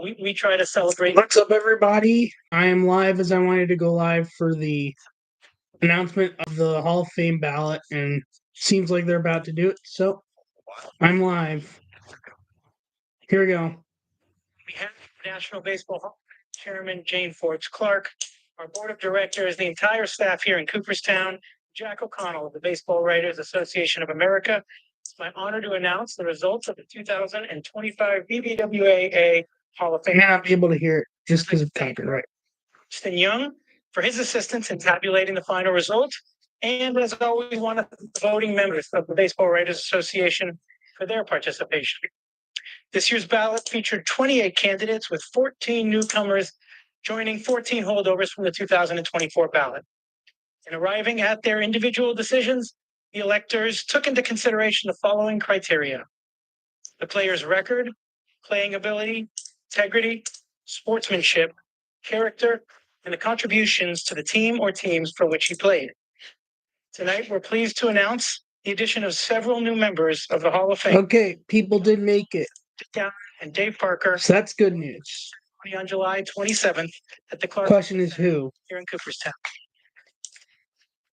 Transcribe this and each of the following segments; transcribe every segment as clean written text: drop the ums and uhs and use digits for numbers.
We try to celebrate. What's up, everybody? I am live as I wanted to go live for the announcement of the Hall of Fame ballot, and seems like they're about to do it. So I'm live. Here we go. We have National Baseball Hall of Fame Chairman Jane Forbes Clark, our board of directors, the entire staff here in Cooperstown, Jack O'Connell of the Baseball Writers Association of America. It's my honor to announce the results of the 2025 BBWAA Hall of Fame. May not be able to hear it just because of copyright. Stan Young for his assistance in tabulating the final result, and as always, one of the voting members of the Baseball Writers Association for their participation. This year's ballot featured 28 candidates with 14 newcomers joining 14 holdovers from the 2024 ballot. In arriving at their individual decisions, the electors took into consideration the following criteria: the player's record, playing ability, integrity, sportsmanship, character, and the contributions to the team or teams for which he played. Tonight, we're pleased to announce the addition of several new members of the Hall of Fame. Okay, people did make it. And Dave Parker. So that's good news. On July 27th at the Clark. Question is who? Here in Cooperstown.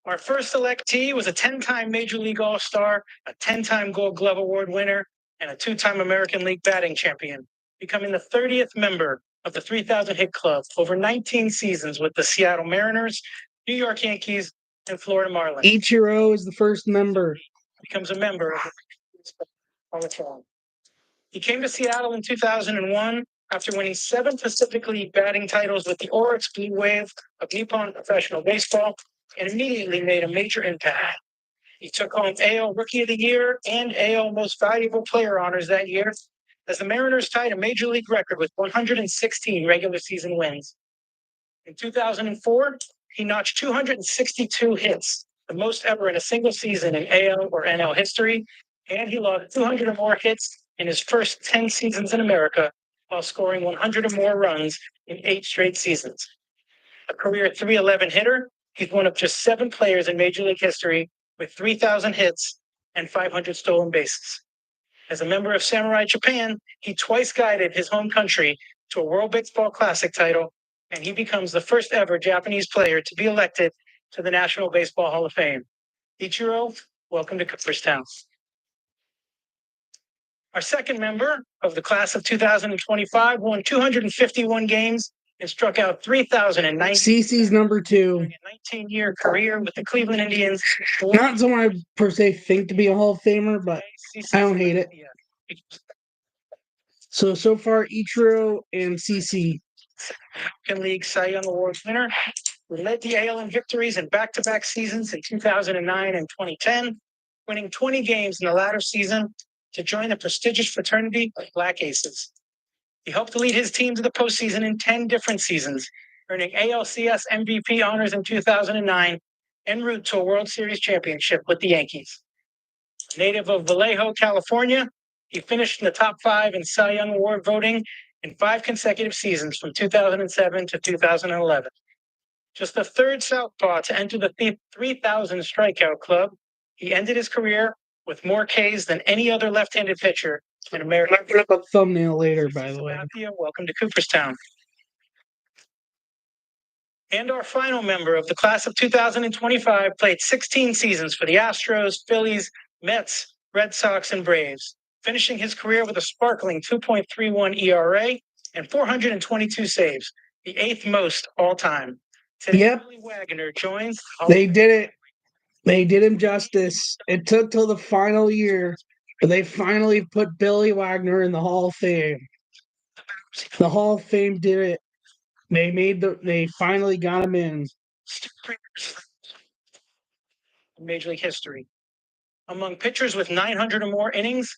Our first electee was a 10-time Major League All-Star, a 10-time Gold Glove Award winner, and a 2-time American League batting champion, becoming the 30th member of the 3,000 hit club over 19 seasons with the Seattle Mariners, New York Yankees, and Florida Marlins. Ichiro is the first member. Becomes a member of the Hall of Fame. He came to Seattle in 2001 after winning 7 Pacific League batting titles with the Oryx Blue Wave of Nippon Professional Baseball, and immediately made a major impact. He took home AL Rookie of the Year and AL Most Valuable Player honors that year, as the Mariners tied a Major League record with 116 regular season wins. In 2004, he notched 262 hits, the most ever in a single season in AL or NL history, and he logged 200 or more hits in his first 10 seasons in America, while scoring 100 or more runs in 8 straight seasons. A career .311 hitter, he's one of just 7 players in Major League history with 3,000 hits and 500 stolen bases. As a member of Samurai Japan, he twice guided his home country to a World Baseball Classic title, and he becomes the first ever Japanese player to be elected to the National Baseball Hall of Fame. Ichiro, welcome to Cooperstown. Our second member of the class of 2025 won 251 games and struck out 3,090. CC's number 2. A 19-year career with the Cleveland Indians. Not someone I per se think to be a Hall of Famer, but I don't hate it. So far, Ichiro and CC. American League Cy Young Award winner. We led the AL in victories in back-to-back seasons in 2009 and 2010, winning 20 games in the latter season to join the prestigious fraternity of Black Aces. He helped to lead his team to the postseason in 10 different seasons, earning ALCS MVP honors in 2009 en route to a World Series championship with the Yankees. Native of Vallejo, California, he finished in the top 5 in Cy Young Award voting in 5 consecutive seasons from 2007 to 2011. Just the third southpaw to enter the 3,000 strikeout club, he ended his career with more Ks than any other left-handed pitcher in America. I'll put up a thumbnail later, by the way. Welcome to Cooperstown. And our final member of the class of 2025 played 16 seasons for the Astros, Phillies, Mets, Red Sox, and Braves, finishing his career with a sparkling 2.31 ERA and 422 saves, the 8th most all time. Today, Billy Wagner joins. They did it. They did him justice. It took till the final year, but they finally put Billy Wagner in the Hall of Fame. The Hall of Fame did it. They finally got him in. Major League history. Among pitchers with 900 or more innings,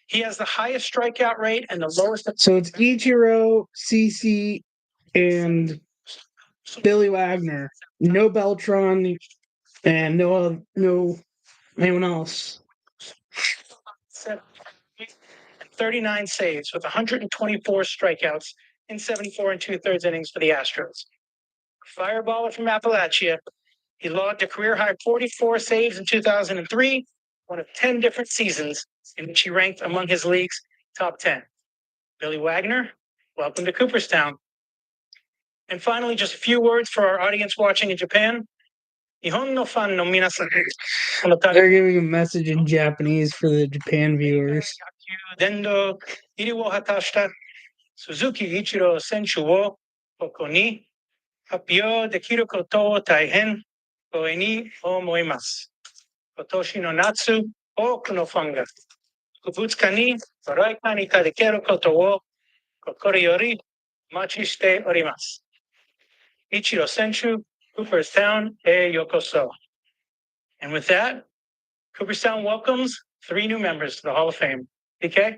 he has the highest strikeout rate and the lowest. So it's Ichiro, CC, and Billy Wagner. No Beltran, and no anyone else. 39 saves with 124 strikeouts in 74 2/3 innings for the Astros. Fireballer from Appalachia, he logged a career-high 44 saves in 2003, one of 10 different seasons in which he ranked among his league's top 10. Billy Wagner, welcome to Cooperstown. And finally, just a few words for our audience watching in Japan. They're giving a message in Japanese for the Japan viewers. Suzuki Ichiro Senchu wo koko ni happyou dekiru koto wo taihen koe ni omoimasu. Kotoshi no natsu, toku no fan ga fukutsuka ni toraika ni tadekeru koto wo kokoro yori omachi shite orimasu. Ichiro Senchu, Cooperstown e yokoso. And with that, Cooperstown welcomes 3 new members to the Hall of Fame. PK?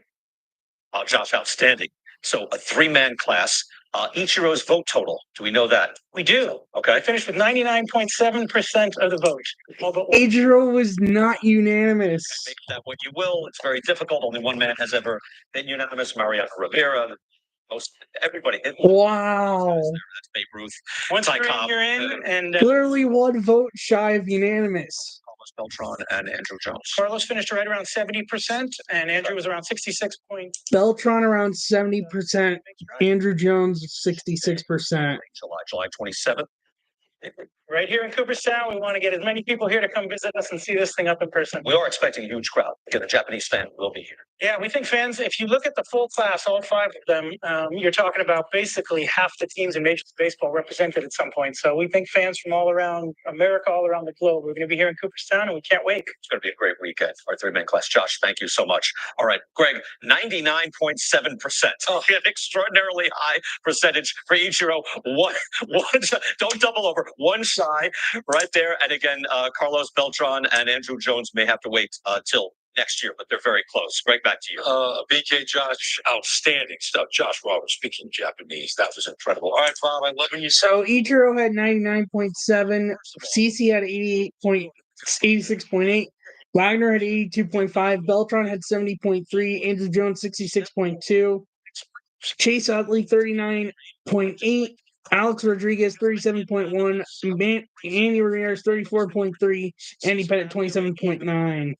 Josh, outstanding. So a 3-man class. Ichiro's vote total, do we know that? We do. Okay. I finished with 99.7% of the vote. Ichiro was not unanimous. Make that what you will. It's very difficult. Only one man has ever been unanimous. Mariano Rivera. Everybody. Wow. That's Babe Ruth. Once you're in, and literally 1 vote shy of unanimous. Carlos Beltran and Andrew Jones. Carlos finished right around 70%, and Andrew was around 66 points. Beltran around 70%. Andrew Jones 66%. July 27th. Right here in Cooperstown, we want to get as many people here to come visit us and see this thing up in person. We are expecting a huge crowd. Again, the Japanese fan will be here. Yeah, we think fans, if you look at the full class, all 5 of them, you're talking about basically half the teams in Major League Baseball represented at some point. So we think fans from all around America, all around the globe, we're going to be here in Cooperstown, and we can't wait. It's going to be a great weekend. Our 3-man class. Josh, thank you so much. All right, Greg, 99.7%. Oh, an extraordinarily high percentage for Ichiro. One, don't double over. 1 shy right there. And again, Carlos Beltran and Andrew Jones may have to wait till next year, but they're very close. Greg, back to you. BK, Josh, outstanding stuff. Josh Roberts speaking Japanese. That was incredible. All right, Bob, I love when you. So Ichiro had 99.7. CC had 86.8. Wagner had 82.5. Beltran had 70.3. Andrew Jones 66.2. Chase Utley 39.8. Alex Rodriguez 37.1. Andy Ramirez 34.3. Andy Pettit 27.9.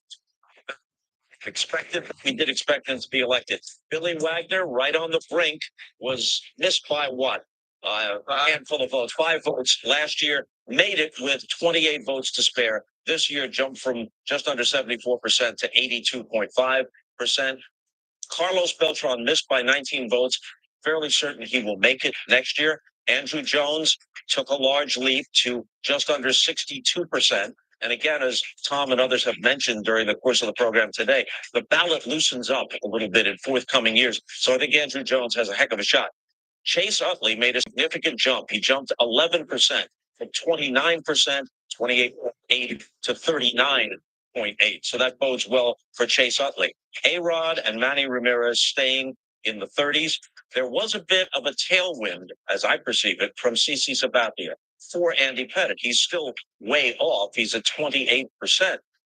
We did expect him to be elected. Billy Wagner, right on the brink, was missed by what? A handful of votes, 5 votes last year, made it with 28 votes to spare. This year jumped from just under 74% to 82.5%. Carlos Beltran missed by 19 votes. Fairly certain he will make it next year. Andrew Jones took a large leap to just under 62%. And again, as Tom and others have mentioned during the course of the program today, the ballot loosens up a little bit in forthcoming years. So I think Andrew Jones has a heck of a shot. Chase Utley made a significant jump. He jumped 11% from 29%, 28.8 to 39.8. So that bodes well for Chase Utley. A-Rod and Manny Ramirez staying in the 30s. There was a bit of a tailwind, as I perceive it, from CC Sabathia for Andy Pettit. He's still way off. He's at 28%.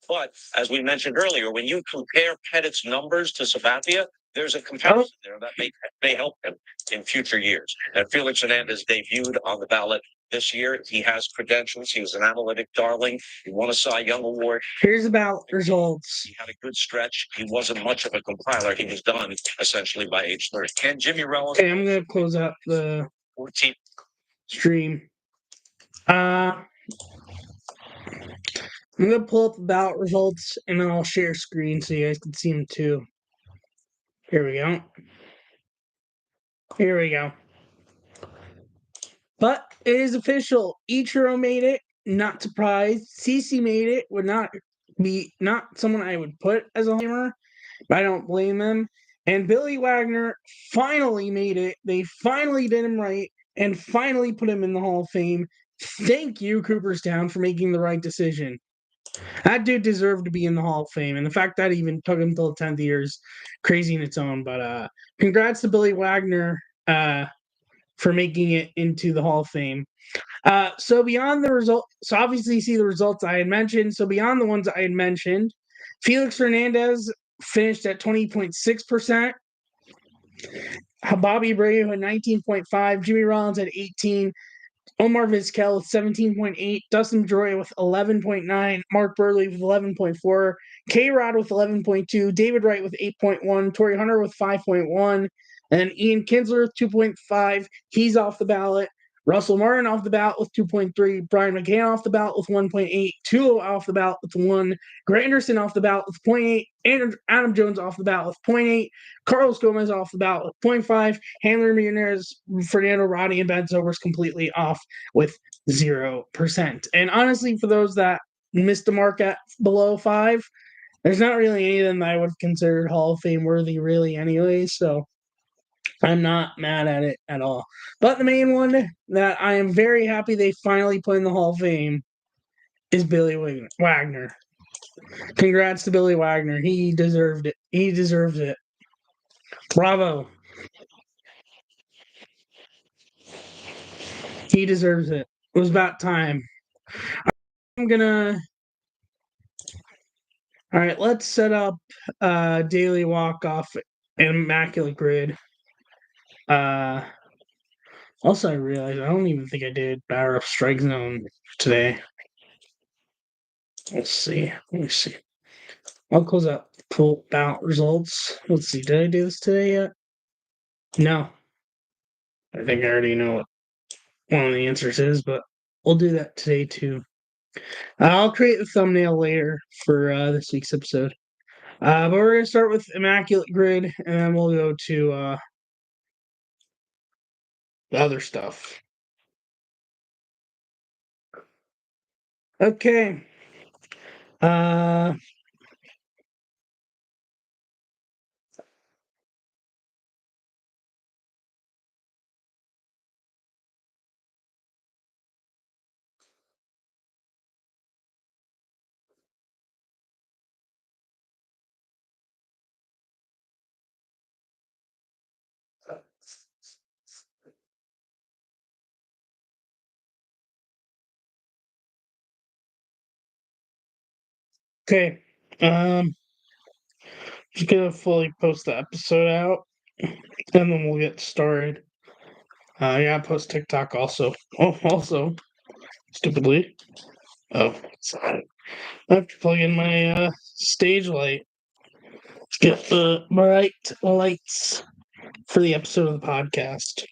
But as we mentioned earlier, when you compare Pettit's numbers to Sabathia, there's a comparison there that may help him in future years. And Felix Hernandez debuted on the ballot this year. He has credentials. He was an analytic darling. He won a Cy Young Award. Here's the ballot results. He had a good stretch. He wasn't much of a compiler. He was done essentially by age 30. Can Jimmy Rellis? Okay, I'm going to close out the 14 stream. I'm going to pull up the ballot results, and then I'll share screen so you guys can see them too. Here we go. Here we go. But it is official. Ichiro made it. Not surprised. CC made it. Would not be someone I would put as a homer, but I don't blame them. And Billy Wagner finally made it. They finally did him right and finally put him in the Hall of Fame. Thank you, Cooperstown, for making the right decision. That dude deserved to be in the Hall of Fame. And the fact that even took him till the 10th year is crazy in its own. But congrats to Billy Wagner for making it into the Hall of Fame. So beyond the result, so obviously you see the results I had mentioned. So beyond the ones I had mentioned, Felix Hernandez finished at 20.6%. Bobby Abreu had 19.5%. Jimmy Rollins at 18%. Omar Vizquel with 17.8%. Dustin Pedroia with 11.9%. Mark Burley with 11.4%. K-Rod with 11.2%. David Wright with 8.1%. Torrey Hunter with 5.1%. And Ian Kinsler with 2.5. He's off the ballot. Russell Martin off the ballot with 2.3. Brian McCann off the ballot with 1.8. Tulo off the ballot with 1. Grant Anderson off the ballot with 0.8. And Adam Jones off the ballot with 0.8. Carlos Gomez off the ballot with 0.5. Handler Ramirez, Fernando Rodney, and Ben Sobers completely off with 0%. And honestly, for those that missed the mark at below 5, there's not really any of them that I would have considered Hall of Fame worthy, really, anyway. So I'm not mad at it at all. But the main one that I am very happy they finally put in the Hall of Fame is Billy Wagner. Congrats to Billy Wagner. He deserved it. He deserves it. Bravo. He deserves it. It was about time. I'm gonna. All right, let's set up daily walk off and immaculate grid. Also, I realized I don't even think I did batter up strike zone today. Let's see. Let me see. I'll close out pull ballot results. Let's see. Did I do this today yet? No. I think I already know what one of the answers is, but we'll do that today too. I'll create the thumbnail later for this week's episode. But we're gonna start with immaculate grid, and then we'll go to the other stuff. Okay. Okay. Just gonna fully post the episode out, and then we'll get started. Yeah, post TikTok also. Oh, also, stupidly. Oh, sorry. I have to plug in my stage light to get the bright lights for the episode of the podcast.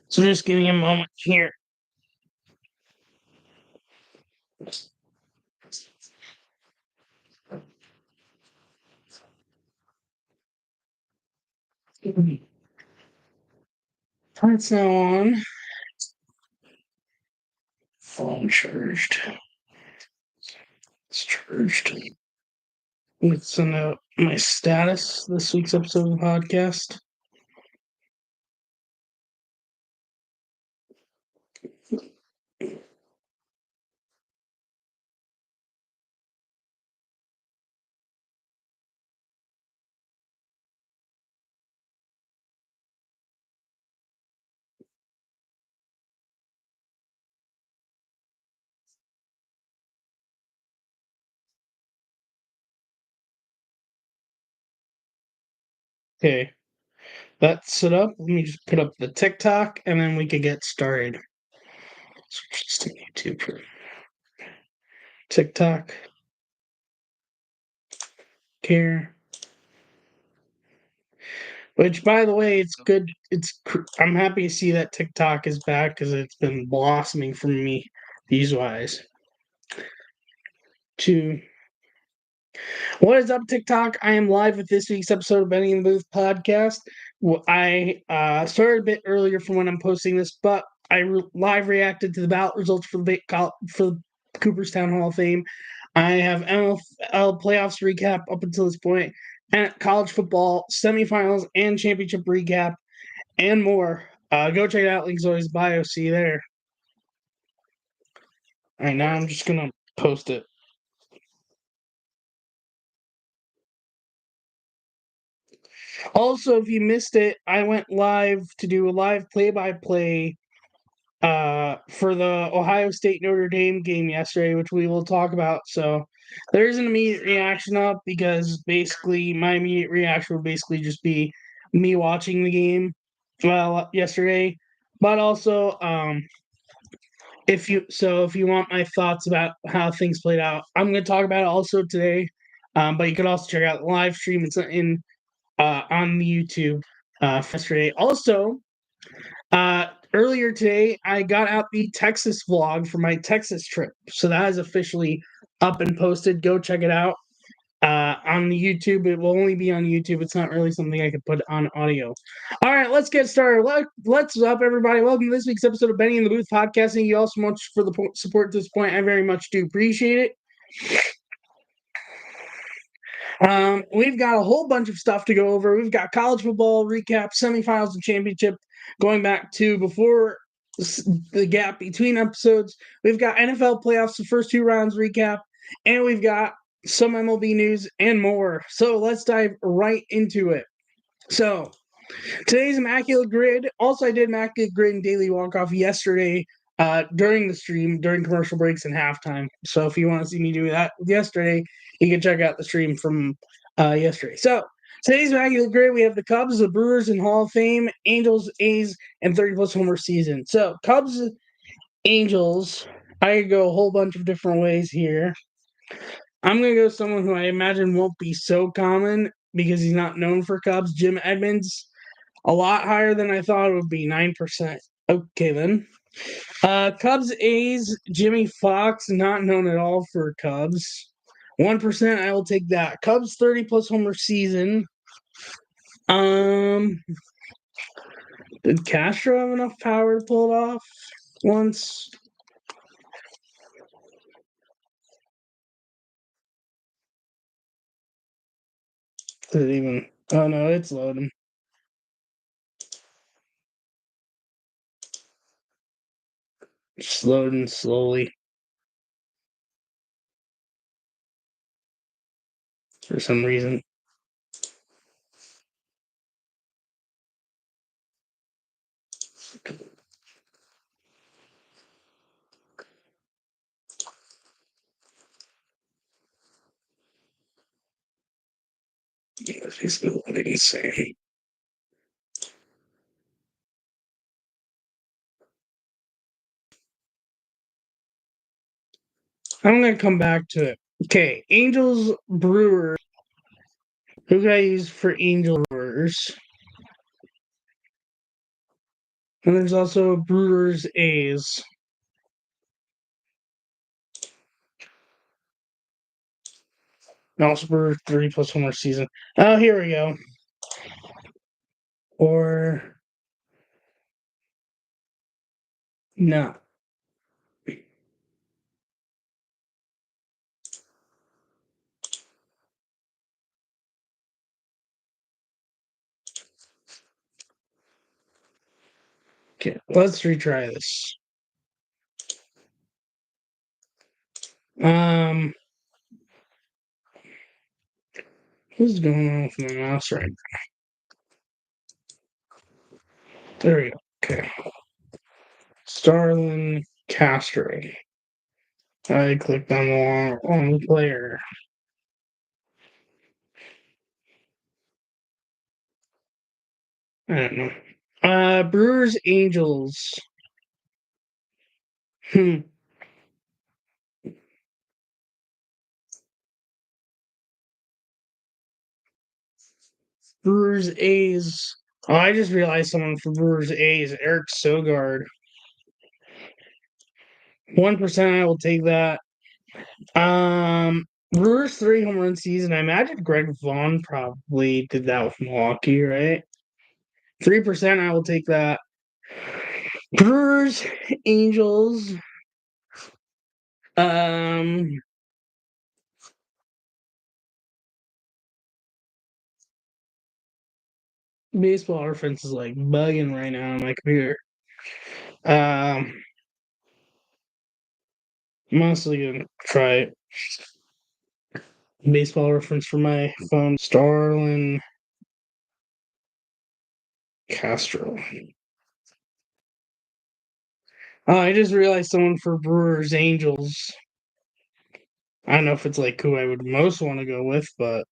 So just give me a moment here. Lights now on. Phone charged. It's charged. Let's send out my status this week's episode of the podcast. Okay, that's set up. Let me just put up the TikTok, and then we can get started. Switch this to YouTube for TikTok. Care. Which, by the way, it's good. I'm happy to see that TikTok is back because it's been blossoming for me views-wise. What is up, TikTok? I am live with this week's episode of Benny in the Booth podcast. I started a bit earlier from when I'm posting this, but I live reacted to the ballot results for the Cooperstown Hall of Fame. I have NFL playoffs recap up until this point, and college football semifinals and championship recap, and more. Go check it out. Links always bio. See you there. All right, now I'm just gonna post it. Also, if you missed it, I went live to do a live play-by-play for the Ohio State Notre Dame game yesterday, which we will talk about. So There is an immediate reaction up because basically my immediate reaction would basically just be me watching the game yesterday. But also, if you want my thoughts about how things played out, I'm going to talk about it also today. But you can also check out the live stream. It's on the YouTube yesterday. Also, earlier today, I got out the Texas vlog for my Texas trip. So that is officially up and posted. Go check it out on the YouTube. It will only be on YouTube. It's not really something I could put on audio. All right, let's get started. What's up, everybody? Welcome to this week's episode of Benny in the Booth Podcast. Thank you all so much for the support at this point. I very much do appreciate it. We've got a whole bunch of stuff to go over. We've got college football recap, semifinals, and championship going back to before the gap between episodes. We've got NFL playoffs, the first two rounds recap, and we've got some MLB news and more. So let's dive right into it. So today's Immaculate Grid. Also, I did Immaculate Grid and Daily Walk-Off yesterday during the stream, during commercial breaks and halftime. So if you want to see me do that yesterday, you can check out the stream from yesterday. So today's Immaculate Grid, we have the Cubs, the Brewers in Hall of Fame, Angels, A's, and 30-plus homer season. So Cubs, Angels, I could go a whole bunch of different ways here. I'm going to go someone who I imagine won't be so common because he's not known for Cubs, Jim Edmonds. A lot higher than I thought it would be, 9%. Okay, then. Cubs A's, Jimmy Fox, not known at all for Cubs. 1%, I will take that. Cubs 30-plus homer season. Did Castro have enough power to pull it off once? Did it even? Oh no, it's loading. Just loading slowly. For some reason. He's loading insane. I'm gonna come back to it. Okay, Angels Brewers. Who can I use for Angel Brewers? And there's also Brewers A's. And also Brewers 30-plus homer season. Oh, here we go. Or no. Okay, let's retry this. What's going on with my mouse right now? There we go. Okay. Starlin Castro. I clicked on the wrong player. I don't know. Brewers Angels. Brewers A's. Oh, I just realized someone for Brewers A's, Eric Sogard. 1%, I will take that. Brewers 3 home run season. I imagine Greg Vaughn probably did that with Milwaukee, right? 3%, I will take that. Brewers Angels. Baseball reference is like bugging right now on my computer. Mostly gonna try baseball reference for my phone. Starlin Castro. Oh, I just realized someone for Brewers Angels. I don't know if it's like who I would most want to go with, but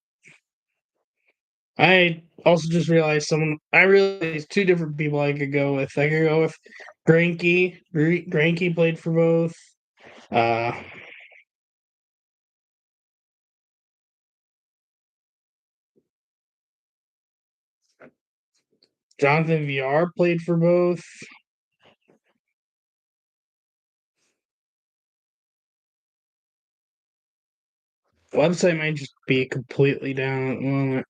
I also just realized I realized two different people I could go with. I could go with Granke. Granke played for both. Uh, Jonathan VR played for both. Website might just be completely down at the moment.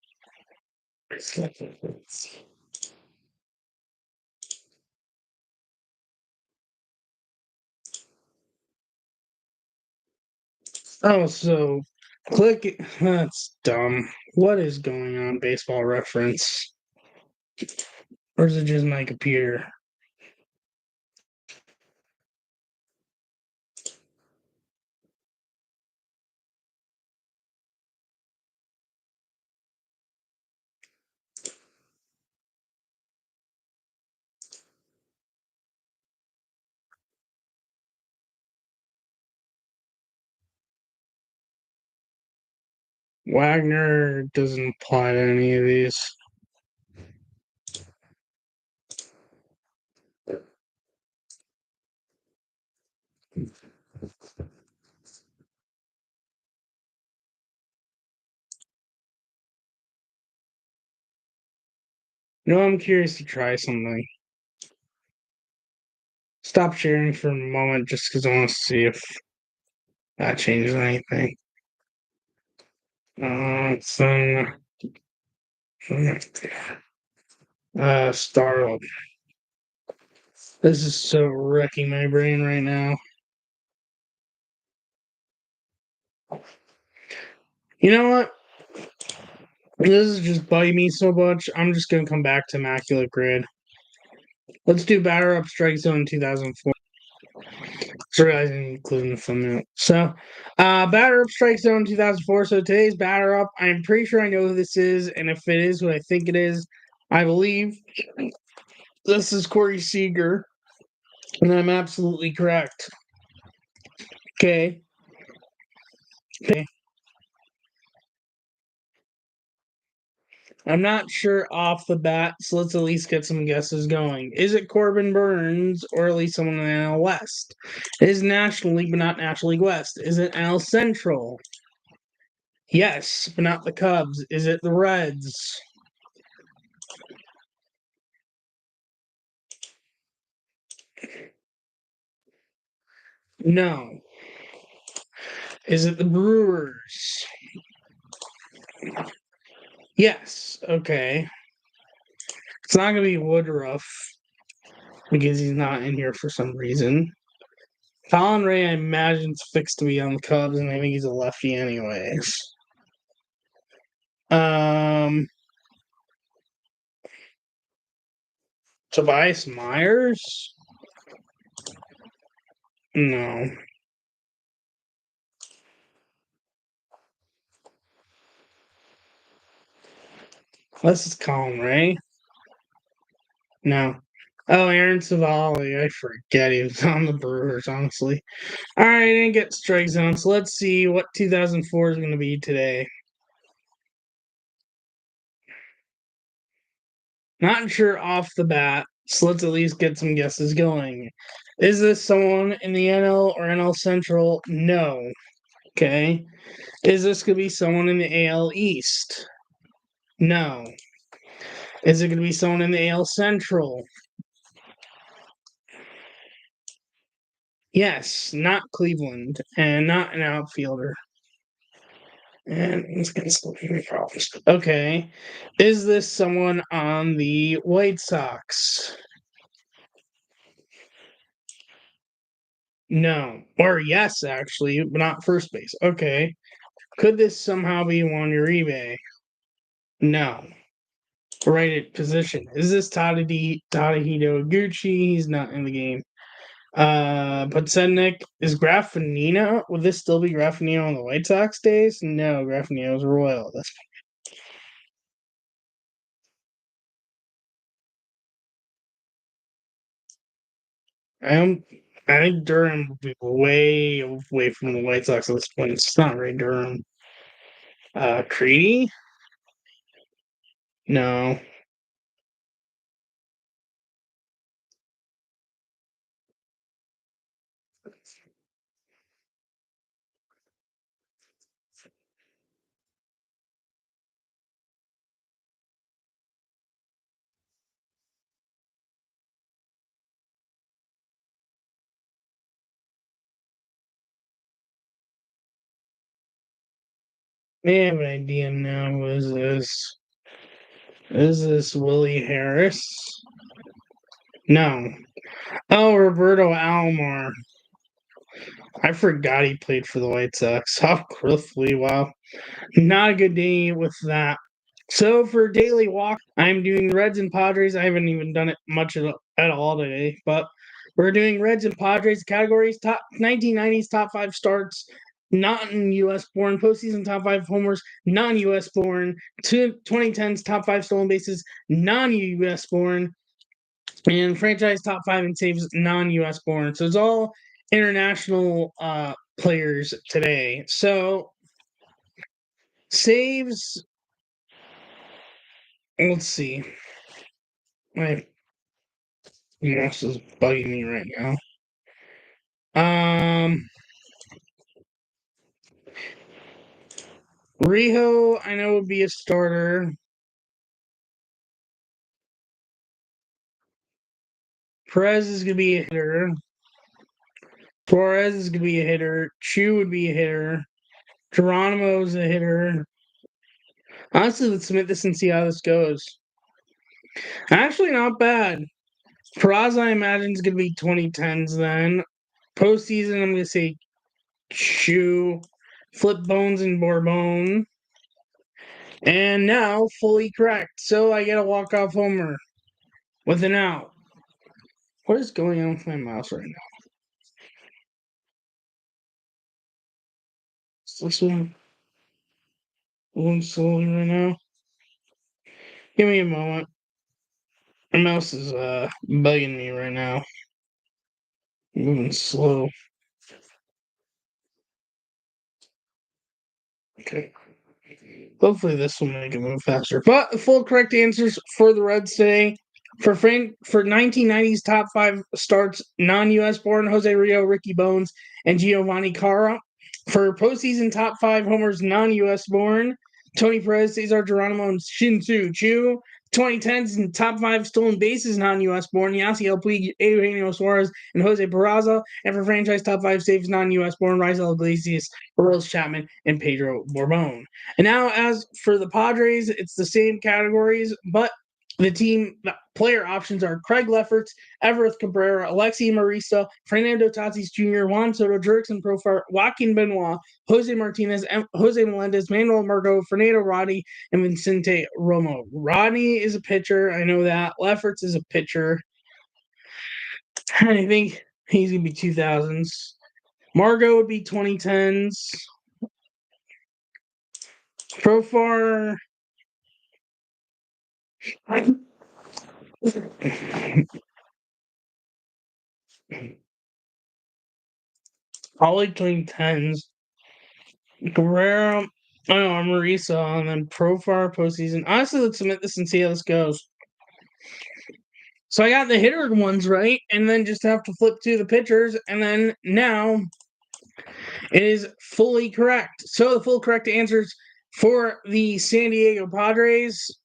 Oh, so click it. That's dumb. What is going on, Baseball Reference? Or is it just my computer? Wagner doesn't apply to any of these. No, I'm curious to try something. Stop sharing for a moment just because I want to see if that changes anything. So, Starled. This is so wrecking my brain right now. You know what? This is just bugging me so much. I'm just gonna come back to Immaculate Grid. Let's do Batter Up Strike Zone 2004. Sorry, I didn't include in the thumbnail. So, Batter Up Strike Zone 2004. So today's Batter Up, I'm pretty sure I know who this is, and if it is what I think it is, I believe this is Corey Seager, and I'm absolutely correct. Okay. Okay. I'm not sure off the bat, so let's at least get some guesses going. Is it Corbin Burns, or at least someone in the NL West? It is National League, but not National League West. Is it NL Central? Yes, but not the Cubs. Is it the Reds? No. Is it the Brewers? Yes. Okay. It's not going to be Woodruff because he's not in here for some reason. Colin Ray, I imagine, is fixed to be on the Cubs, and I think he's a lefty anyways. Tobias Myers? No. Unless it's Colin Ray. No. Oh, Aaron Savali. I forget he was on the Brewers, honestly. All right, I didn't get strike zone, so let's see what 2004 is going to be today. Not sure off the bat, so let's at least get some guesses going. Is this someone in the NL or NL Central? No. Okay. Is this going to be someone in the AL East? No. Is it going to be someone in the AL Central? Yes, not Cleveland, and not an outfielder. And he's going to still give me problems. Okay. Is this someone on the White Sox? No. Or yes, actually, but not first base. Okay. Could this somehow be Juan Uribe? No. Right position. Is this Tadahito Iguchi? He's not in the game. Podsednik, is Graffinino? Would this still be Graffinino on the White Sox days? No, Graffinino's Royal. That's I am I think Durham will be way away from the White Sox at this point. It's not Ray Durham. Creedy? No. I have an idea now. Who is this? Is this Willie Harris? No. Oh, Roberto Alomar. I forgot he played for the White Sox. How quickly, wow. Not a good day with that. So for daily walk, I'm doing Reds and Padres. I haven't even done it much at all today, but we're doing Reds and Padres categories. Top 1990s top 5 starts, not in U.S. born. Postseason top 5 homers, non-U.S. born. 2010s top 5 stolen bases, non-U.S. born, and franchise top 5 in saves, non-U.S. born. So it's all international players today. So saves. Let's see. My mouse is bugging me right now. Riho, I know would be a starter. Perez is gonna be a hitter. Flores is gonna be a hitter. Chu would be a hitter. Geronimo's a hitter. Honestly, let's submit this and see how this goes. Actually, not bad. Peraza, I imagine, is gonna be 2010s then. Postseason, I'm gonna say Chu, Flip Bones, and Bourbon. And now, fully correct. So I get a walk-off homer with an out. What is going on with my mouse right now? Is this one moving slowly right now? Give me a moment. My mouse is bugging me right now. Moving slow. Okay. Hopefully this will make it move faster. But the full correct answers for the Reds today. For 1990s top 5 starts, non-U.S. born Jose Rio, Ricky Bones, and Giovanni Cara. For postseason top 5 homers, non-U.S. born Tony Perez, Cesar Geronimo, and Shin-Soo Choo. 2010s and top 5 stolen bases, non-U.S. born Yasiel Puig, Eugenio Suarez, and Jose Peraza. And for franchise top 5 saves, non-U.S. born Raisel Iglesias, Aroldis Chapman, and Pedro Bourbon. And now, as for the Padres, it's the same categories, but the player options are Craig Lefferts, Everett Cabrera, Alexi Marista, Fernando Tatis Jr., Juan Soto, Jurickson Profar, Joaquin Benoit, Jose Martinez, Jose Melendez, Manuel Margot, Fernando Rodney, and Vicente Romo. Rodney is a pitcher. I know that. Lefferts is a pitcher. I think he's going to be 2000s. Margot would be 2010s. Profar. All like 2010s. Guerrero. I know, Marisa, and then Profar postseason. Honestly, let's submit this and see how this goes. So I got the hitter ones right, and then just have to flip to the pitchers, and then now it is fully correct. So the full correct answers for the San Diego Padres: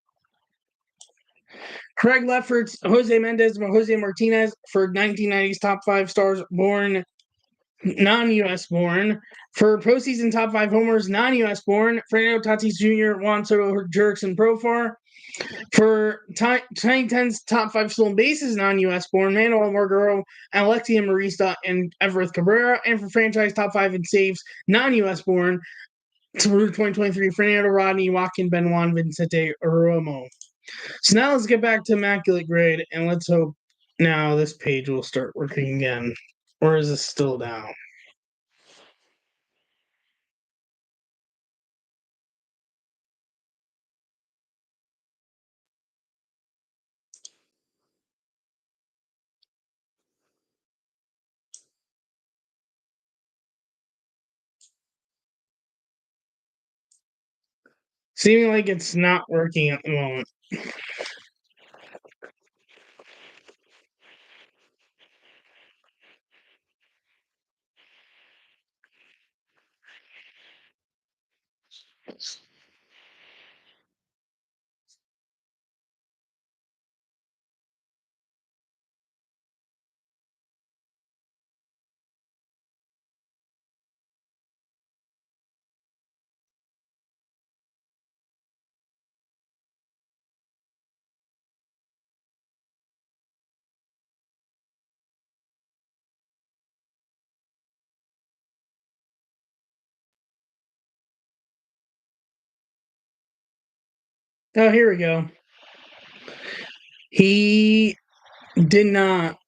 Craig Lefferts, Jose Mendez, and Jose Martinez for 1990s top 5 stars born, non-U.S. born. For postseason top 5 homers, non-U.S. born, Fernando Tatis Jr., Juan Soto, Jurickson Profar. For 2010's top 5 stolen bases, non-U.S. born, Manuel Margot, Alexia Marista, and Everett Cabrera. And for franchise top 5 in saves, non-U.S. born, through 2023, Fernando Rodney, Joaquin Benoit, Vicente Romo. So now let's get back to Immaculate Grade, and let's hope now this page will start working again. Or is this still down? Seeming like it's not working at the moment. Oh, here we go. He did not.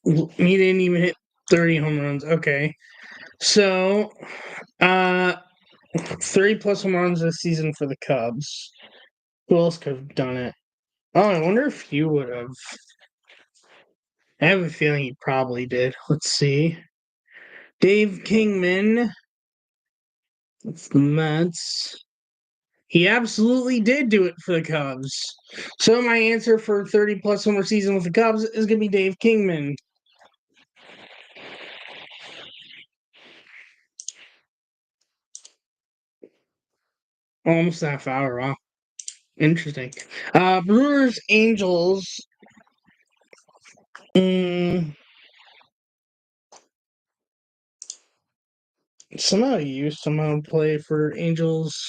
He didn't even hit 30 home runs. Okay. So, 30 plus home runs this season for the Cubs. Who else could have done it? Oh, I wonder if you would have. I have a feeling he probably did. Let's see. Dave Kingman. It's the Mets. He absolutely did do it for the Cubs. So my answer for 30 plus homer season with the Cubs is going to be Dave Kingman. Almost half hour. Wow. Interesting. Brewers, Angels. Somehow you somehow play for Angels.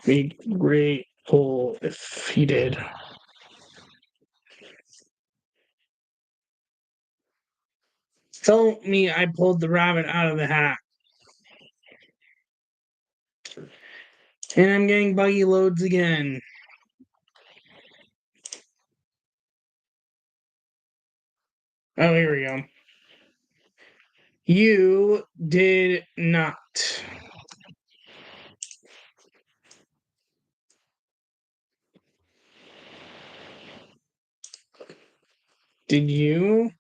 Be grateful if he did. Tell me I pulled the rabbit out of the hat. And I'm getting buggy loads again. Oh, here we go. You did not. Did you?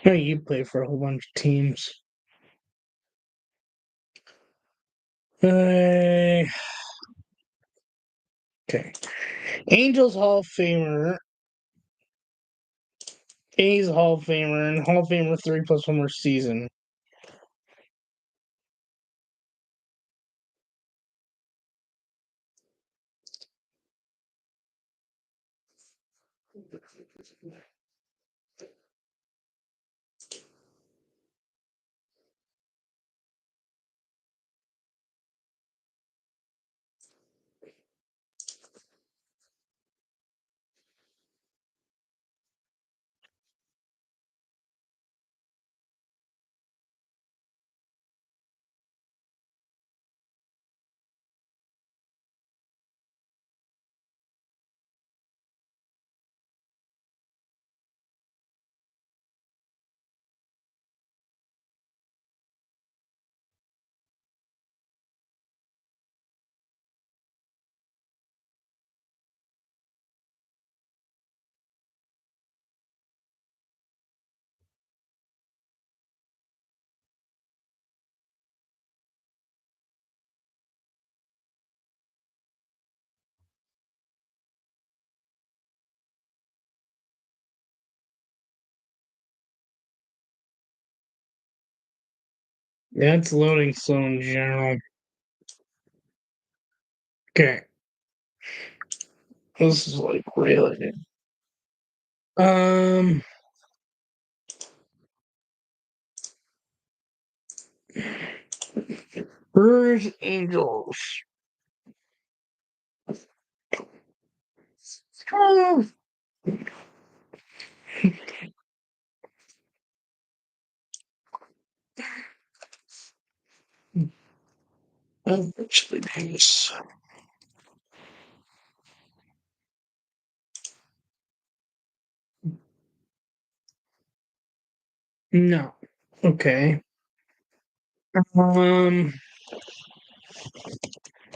No, you play for a whole bunch of teams. Okay. Angels Hall of Famer. A's Hall of Famer and Hall of Famer 3 plus homer season. Yeah, it's loading slow in general. Okay. This is like really. Brewers Angels. Actually, nice. No. Okay.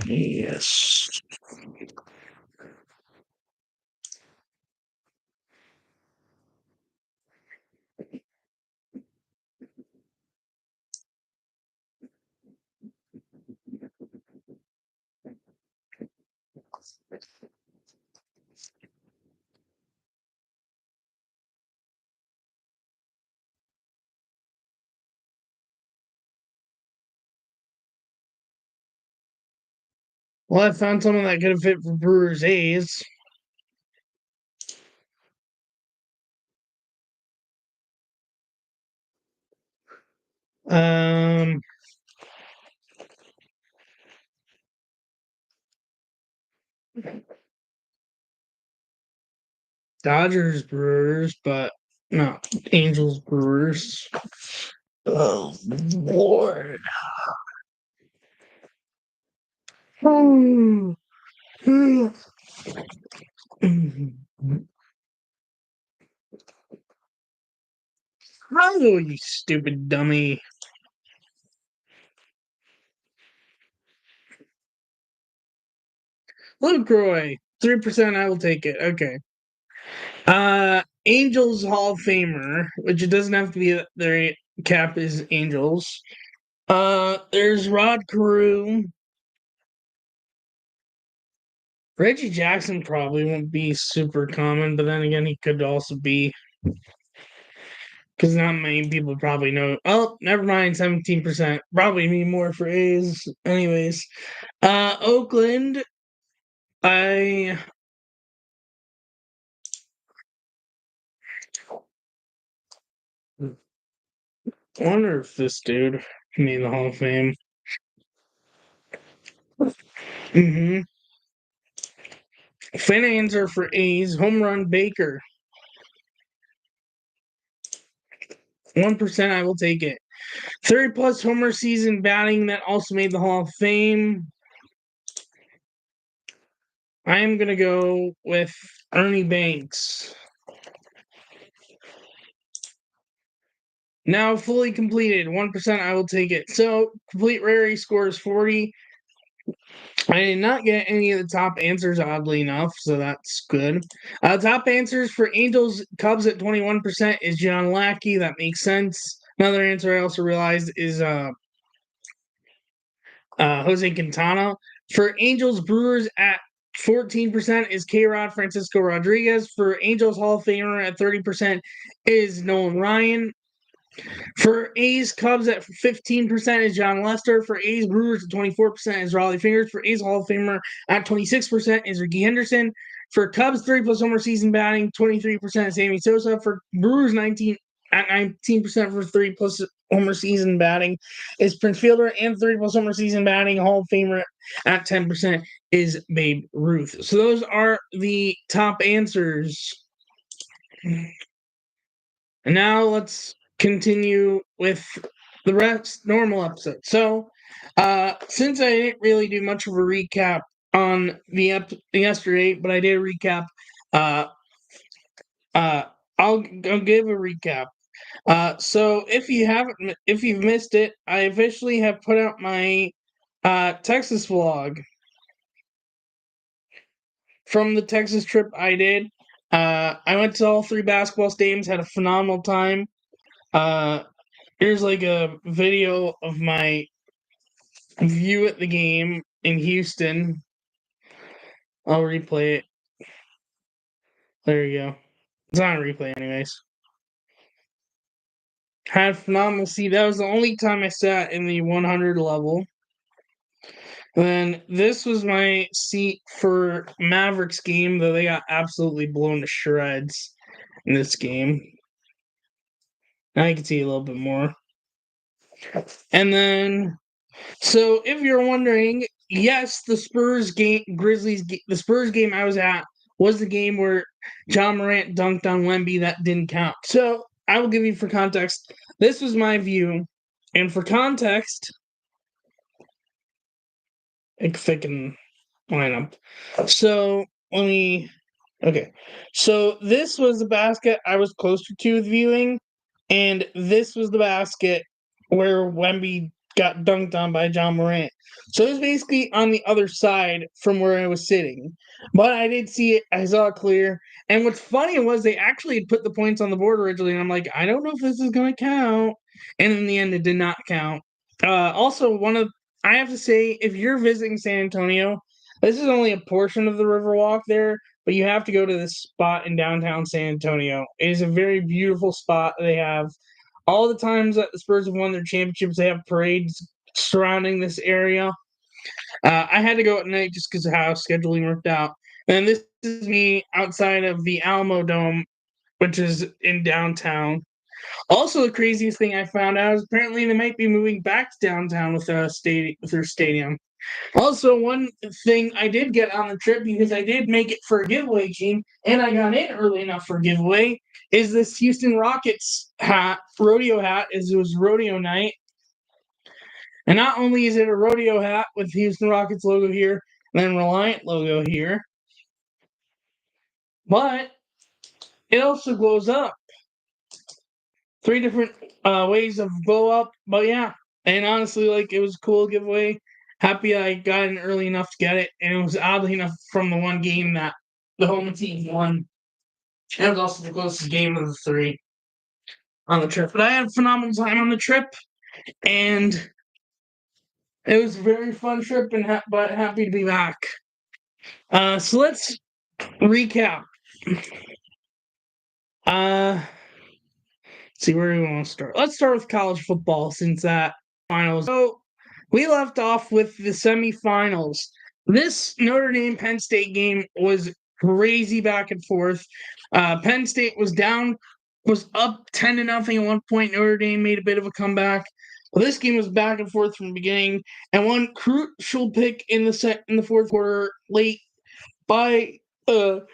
Yes. Well, I found someone that could have fit for Brewers A's. Um, Dodgers Brewers, but no, Angels Brewers. Oh Lord. Hmm. How you stupid dummy. Luke Roy, 3%, I will take it. Okay. Angels Hall of Famer, which it doesn't have to be their cap is Angels. There's Rod Carew. Reggie Jackson probably won't be super common, but then again, he could also be because not many people probably know. Oh, never mind, 17%. Probably mean more for A's, anyways. Oakland. I wonder if this dude made the Hall of Fame. Mm-hmm. Fan answer for A's, home run Baker. 1%, I will take it. 30 plus homer season batting that also made the Hall of Fame. I am going to go with Ernie Banks. Now fully completed, 1%, I will take it. So, complete rarity scores 40. I did not get any of the top answers, oddly enough, so that's good. Top answers for Angels Cubs at 21% is John Lackey. That makes sense. Another answer I also realized is Jose Quintana. For Angels Brewers at 14% is K-Rod Francisco Rodriguez. For Angels Hall of Famer at 30% is Nolan Ryan. For A's Cubs at 15% is John Lester. For A's Brewers at 24% is Raleigh Fingers. For A's Hall of Famer at 26% is Ricky Henderson. For Cubs 30 plus homer season batting, 23% is Sammy Sosa. For Brewers 19% for 30 plus homer season batting is Prince Fielder, and 30 plus homer season batting Hall of Famer at 10% is Babe Ruth. So those are the top answers. And now let's continue with the rest normal episode. So, since I didn't really do much of a recap on the yesterday, but I did a recap. I'll give a recap. So if you've missed it, I officially have put out my Texas vlog from the Texas trip I did. I went to all 3 basketball stadiums, had a phenomenal time. Here's like a video of my view at the game in Houston. I'll replay it. There you go. It's on replay, anyways. Had a phenomenal seat. That was the only time I sat in the 100 level. And then this was my seat for Mavericks game, though they got absolutely blown to shreds in this game. Now you can see a little bit more. And then, so if you're wondering, yes, the Spurs game I was at was the game where John Morant dunked on Wemby. That didn't count. So I will give you for context. This was my view, and for context, if I can line up. So let me. Okay, so this was the basket I was closer to viewing, and this was the basket where Wemby got dunked on by John Morant. So it was basically on the other side from where I was sitting. But I did see it. I saw it clear. And what's funny was they actually had put the points on the board originally. And I'm like, I don't know if this is going to count. And in the end, it did not count. Also, I have to say, if you're visiting San Antonio, This is only a portion of the Riverwalk there, but you have to go to this spot in downtown San Antonio. It is a very beautiful spot. They have all the times that the Spurs have won their championships, they have parades surrounding this area. I had to go at night just because of how scheduling worked out. And this is me outside of the Alamo Dome, which is in downtown. Also, the craziest thing I found out is apparently they might be moving back to downtown with their stadium. Also, one thing I did get on the trip because I did make it for a giveaway team, and I got in early enough for a giveaway, is this Houston Rockets hat, rodeo hat, as it was rodeo night. And not only is it a rodeo hat with the Houston Rockets logo here, and then Reliant logo here, but it also glows up. 3 different ways of glow up, but yeah. And honestly, like, it was a cool giveaway. Happy I got in early enough to get it, and it was oddly enough from the one game that the home team won. And it was also the closest game of the 3 on the trip. But I had a phenomenal time on the trip, and it was a very fun trip, and but happy to be back. So let's recap. See where we want to start. Let's start with college football since that finals. So we left off with the semifinals. This Notre Dame Penn State game was crazy back and forth. Penn State was up 10-0 at one point. Notre Dame made a bit of a comeback. Well, this game was back and forth from the beginning, and one crucial pick in the fourth quarter late by the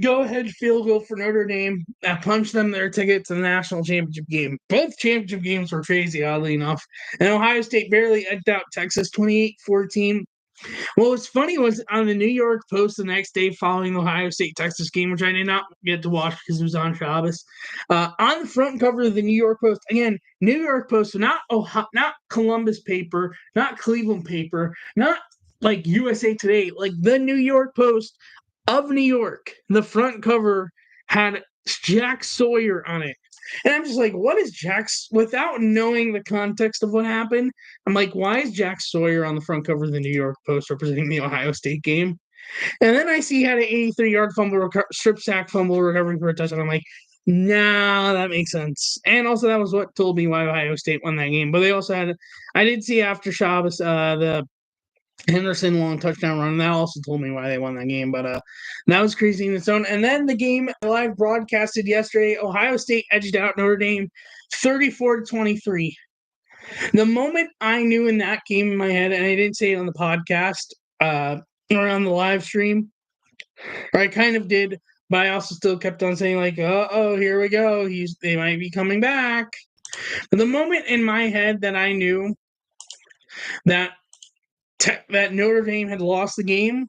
go-ahead field goal for Notre Dame that punched them their ticket to the national championship game. Both championship games were crazy, oddly enough. And Ohio State barely edged out Texas 28-14. What was funny was on the New York Post the next day following the Ohio State-Texas game, which I did not get to watch because it was on Shabbos. On the front cover of the New York Post, again, New York Post, so not Columbus paper, not Cleveland paper, not like USA Today, like the New York Post of New York. The front cover had Jack Sawyer on it. And I'm just like, what is without knowing the context of what happened, I'm like, why is Jack Sawyer on the front cover of the New York Post representing the Ohio State game? And then I see he had an 83-yard strip sack fumble recovery for a touchdown. I'm like, nah, that makes sense. And also that was what told me why Ohio State won that game. But they also I did see after Shabbos, the Henderson long touchdown run. That also told me why they won that game. But that was crazy in its own. And then the game live broadcasted yesterday, Ohio State edged out Notre Dame 34-23. The moment I knew in that game in my head, and I didn't say it on the podcast or on the live stream, or I kind of did, but I also still kept on saying, like, oh, here we go. They might be coming back. But the moment in my head that I knew that Notre Dame had lost the game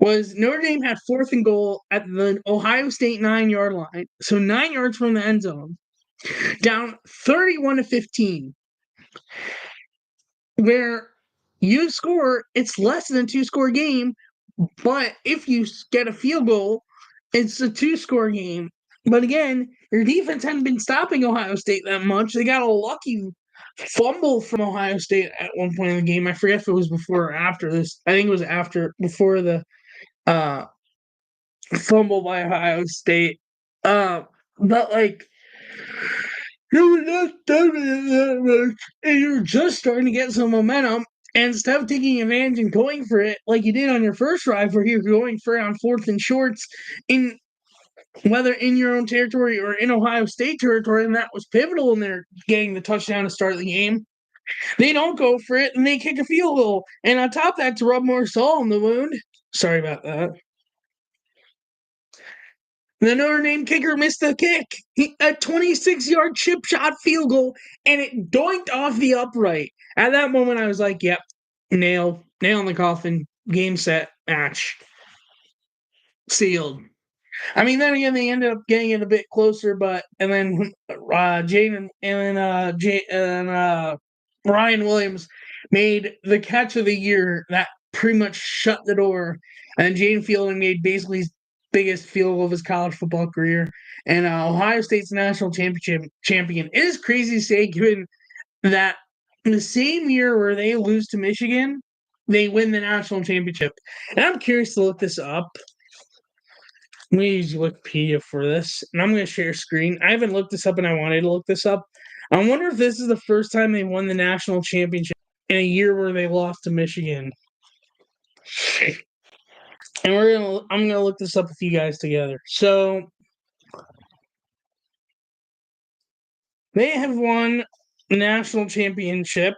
was Notre Dame had 4th and goal at the Ohio State 9-yard line, so 9 yards from the end zone, down 31-15, where you score, it's less than a 2-score game, but if you get a field goal, it's a 2-score game. But again, your defense hadn't been stopping Ohio State that much. They got a lucky fumble from Ohio State at one point in the game. I forget if it was before or after this. I think it was before the fumble by Ohio State. But like, you're not done that much, and you're just starting to get some momentum. And instead of taking advantage and going for it like you did on your first drive, where you're going for it on 4th and shorts, whether in your own territory or in Ohio State territory, and that was pivotal in their getting the touchdown to start the game. They don't go for it, and they kick a field goal. And on top of that, to rub more salt in the wound, sorry about that, the Notre Dame kicker missed the kick. A 26-yard chip shot field goal, and it doinked off the upright. At that moment, I was like, yep, nail in the coffin, game, set, match. Sealed. I mean, then again, they ended up getting it a bit closer, and then Jaden and Ryan Williams made the catch of the year that pretty much shut the door. And Jaden Fielding made basically his biggest field goal of his college football career. And Ohio State's national champion. It is crazy to say, given that the same year where they lose to Michigan, they win the national championship. And I'm curious to look this up. I'm going to use Wikipedia for this, and I'm going to share screen. I haven't looked this up, and I wanted to look this up. I wonder if this is the first time they won the national championship in a year where they lost to Michigan. And I'm gonna look this up with you guys together. So they have won the national championship.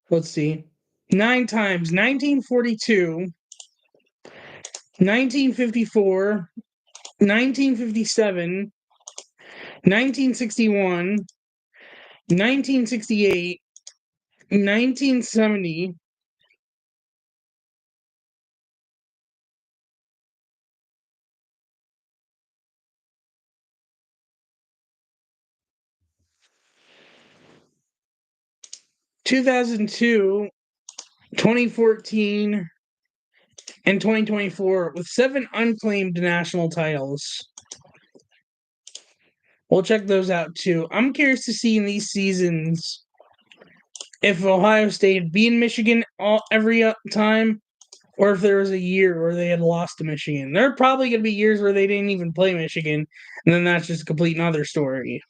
Let's see. 9 times: 1942, 1954, 1957, 1961, 1968, 1970, 2002, 2014, and 2024 with 7 unclaimed national titles. We'll check those out too. I'm curious to see in these seasons if Ohio State beat Michigan every time, or if there was a year where they had lost to Michigan. There are probably going to be years where they didn't even play Michigan, and then that's just a complete another story.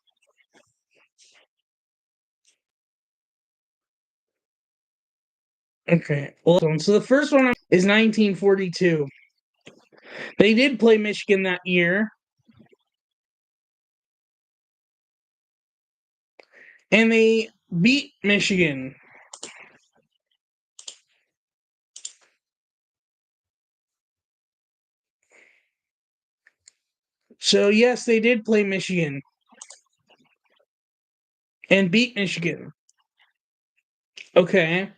Okay, well, so the first one is 1942. They did play Michigan that year, and they beat Michigan. So, yes, they did play Michigan and beat Michigan. Okay.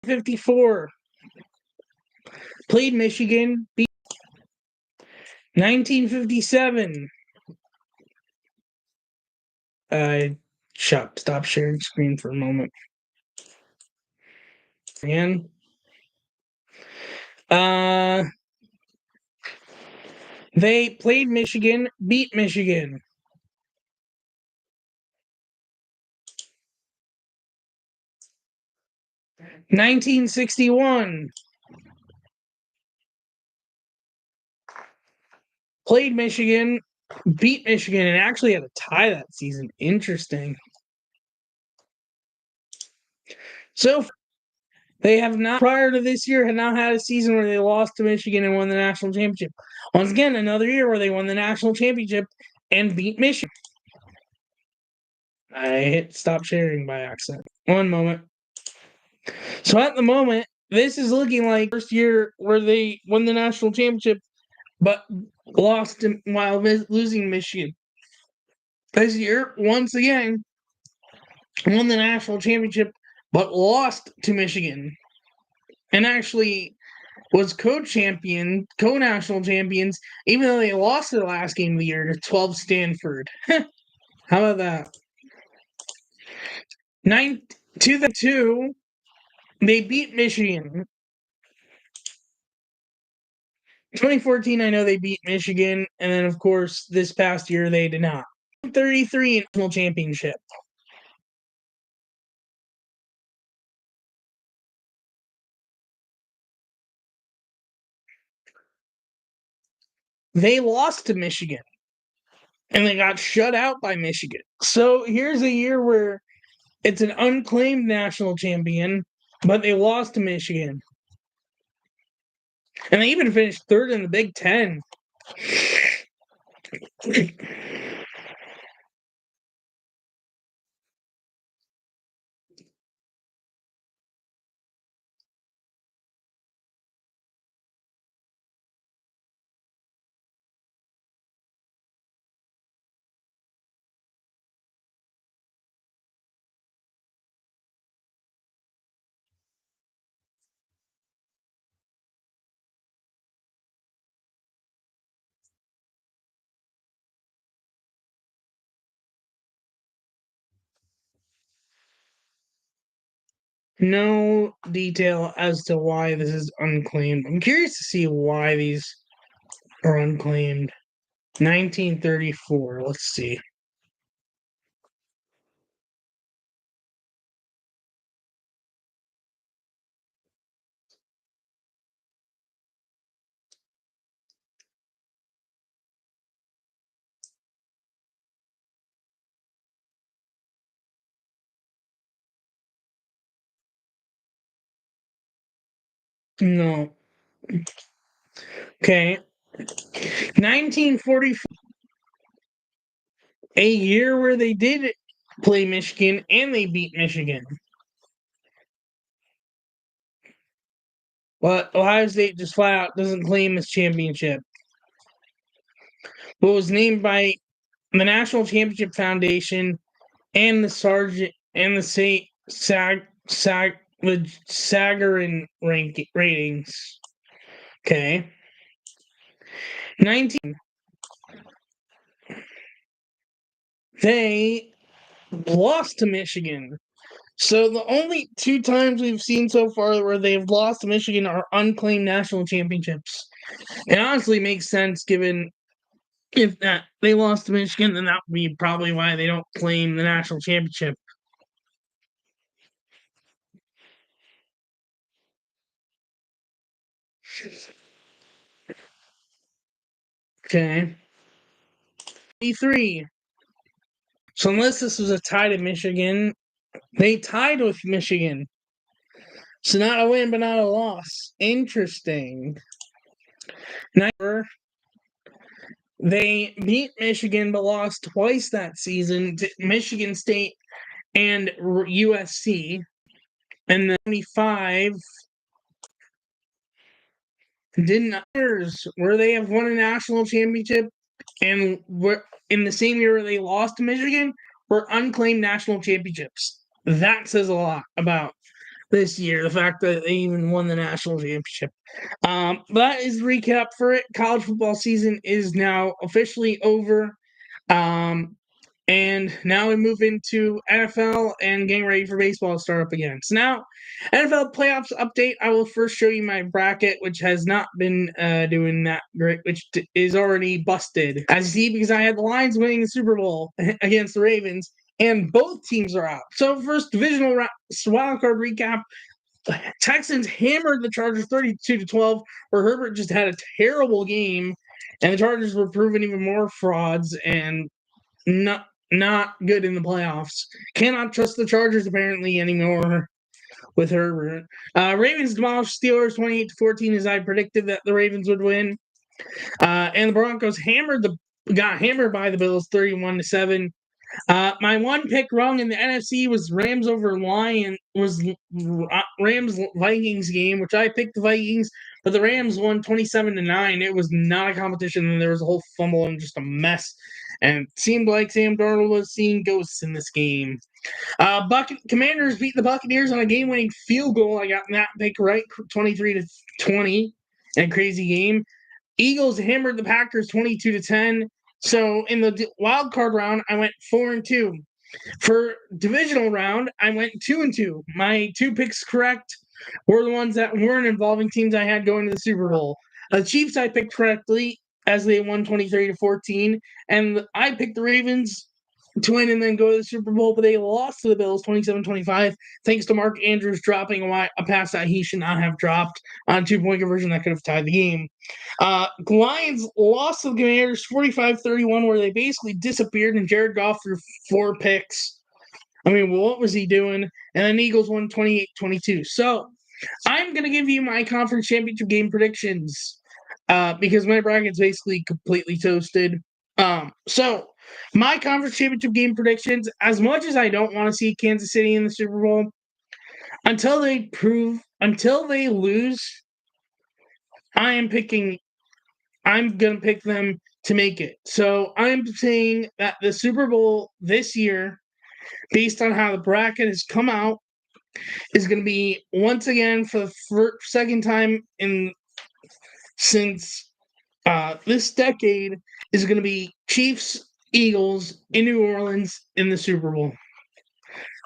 54. Played Michigan, beat 1957. Stop sharing screen for a moment. Again. They played Michigan, beat Michigan. 1961. Played Michigan, beat Michigan, and actually had a tie that season. Interesting. So they have not, prior to this year, had not had a season where they lost to Michigan and won the national championship. Once again, another year where they won the national championship and beat Michigan. I hit stop sharing by accident. One moment. So at the moment, this is looking like first year where they won the national championship, but lost while losing Michigan. This year, once again, won the national championship, but lost to Michigan. And actually was co-national champions, even though they lost their last game of the year to 12 Stanford. How about that? 2002, they beat Michigan. 2014, I know they beat Michigan, and then of course this past year they did not. 33 national championship. They lost to Michigan, and they got shut out by Michigan. So here's a year where it's an unclaimed national champion, but they lost to Michigan. And they even finished third in the Big Ten. No detail as to why this is unclaimed. I'm curious to see why these or unclaimed. 1934. Let's see. No. Okay. 1944. A year where they did play Michigan and they beat Michigan. But Ohio State just flat out doesn't claim this championship. But was named by the National Championship Foundation and the Sergeant and the Sagarin ratings. Okay. 19. They lost to Michigan. So the only two times we've seen so far where they've lost to Michigan are unclaimed national championships. It honestly makes sense given if that they lost to Michigan, then that would be probably why they don't claim the national championship. Okay. 3. So unless this was a tie to Michigan, they tied with Michigan. So not a win, but not a loss. Interesting. They beat Michigan, but lost twice that season to Michigan State and USC. And then 25 didn't where they have won a national championship and were in the same year they lost to Michigan were unclaimed national championships. That says a lot about this year, the fact that they even won the national championship. That is the recap for it. College football season is now officially over. And now we move into NFL and getting ready for baseball to start up again. So now, NFL playoffs update. I will first show you my bracket, which has not been doing that great, which is already busted. As you see, because I had the Lions winning the Super Bowl against the Ravens, and both teams are out. So first, divisional wild card recap. Texans hammered the Chargers 32-12, where Herbert just had a terrible game, and the Chargers were proven even more frauds and not good in the playoffs. Cannot trust the Chargers apparently anymore with Herbert. Ravens demolished Steelers 28-14 as I predicted that the Ravens would win. And the Broncos got hammered by the Bills 31-7. My one pick wrong in the NFC was Rams Vikings game, which I picked the Vikings, but the Rams won 27-9. It was not a competition, and there was a whole fumble and just a mess. And it seemed like Sam Darnold was seeing ghosts in this game. Commanders beat the Buccaneers on a game-winning field goal. I got that pick right, 23-20, in a crazy game. Eagles hammered the Packers 22-10. So in the wild card round, I went 4-2. For divisional round, I went 2-2. My two picks correct were the ones that weren't involving teams I had going to the Super Bowl. The Chiefs I picked correctly as they won 23-14, and I picked the Ravens to win and then go to the Super Bowl, but they lost to the Bills 27-25, thanks to Mark Andrews dropping a pass that he should not have dropped on a 2-point conversion that could have tied the game. Lions lost to the Commanders 45-31, where they basically disappeared, and Jared Goff threw 4 picks. I mean, what was he doing? And then Eagles won 28-22. So I'm going to give you my conference championship game predictions because my bracket's basically completely toasted. So my conference championship game predictions, as much as I don't want to see Kansas City in the Super Bowl, until they lose, I'm going to pick them to make it. So I'm saying that the Super Bowl this year, based on how the bracket has come out, is going to be once again for the second time since this decade is going to be Chiefs Eagles in New Orleans in the Super Bowl.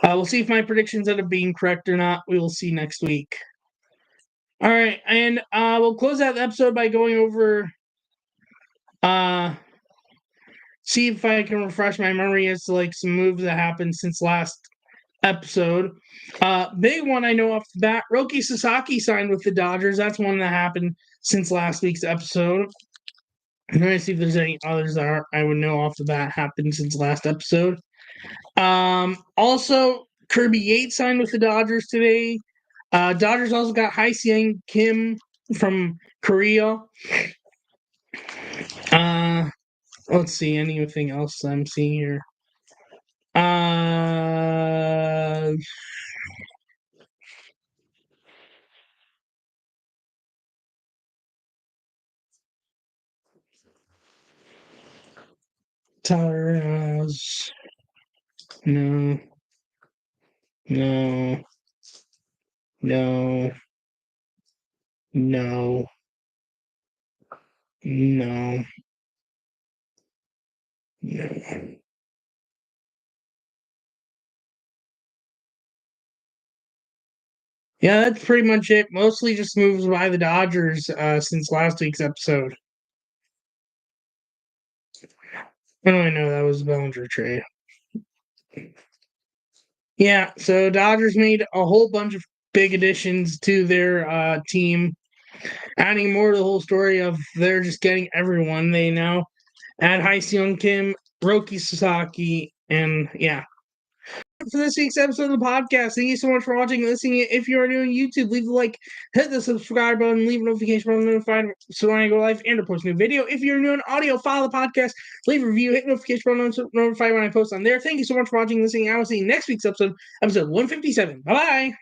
We'll see if my predictions end up being correct or not. We will see next week. All right, and we'll close out the episode by going over See if I can refresh my memory as to like some moves that happened since last episode. Big one I know off the bat, Roki Sasaki signed with the Dodgers. That's one that happened since last week's episode. I'm going to see if there's any others that I would know off the bat happened since last episode. Also, Kirby Yates signed with the Dodgers today. Dodgers also got Hyseung Kim from Korea. Let's see, anything else I'm seeing here. Tyler has no. Yeah, that's pretty much it. Mostly just moves by the Dodgers since last week's episode. I don't know that was a Bellinger trade. Yeah, so Dodgers made a whole bunch of big additions to their team, adding more to the whole story of they're just getting everyone. They now add Hyseung Kim, Roki Sasaki, and yeah. For this week's episode of the podcast, thank you so much for watching and listening. If you are new on YouTube, leave a like, hit the subscribe button, leave a notification button, notified so when I go live and or post a new video. If you're new on audio, follow the podcast, leave a review, hit the notification button, notify when I post on there. Thank you so much for watching and listening. I will see you next week's episode 157. Bye bye.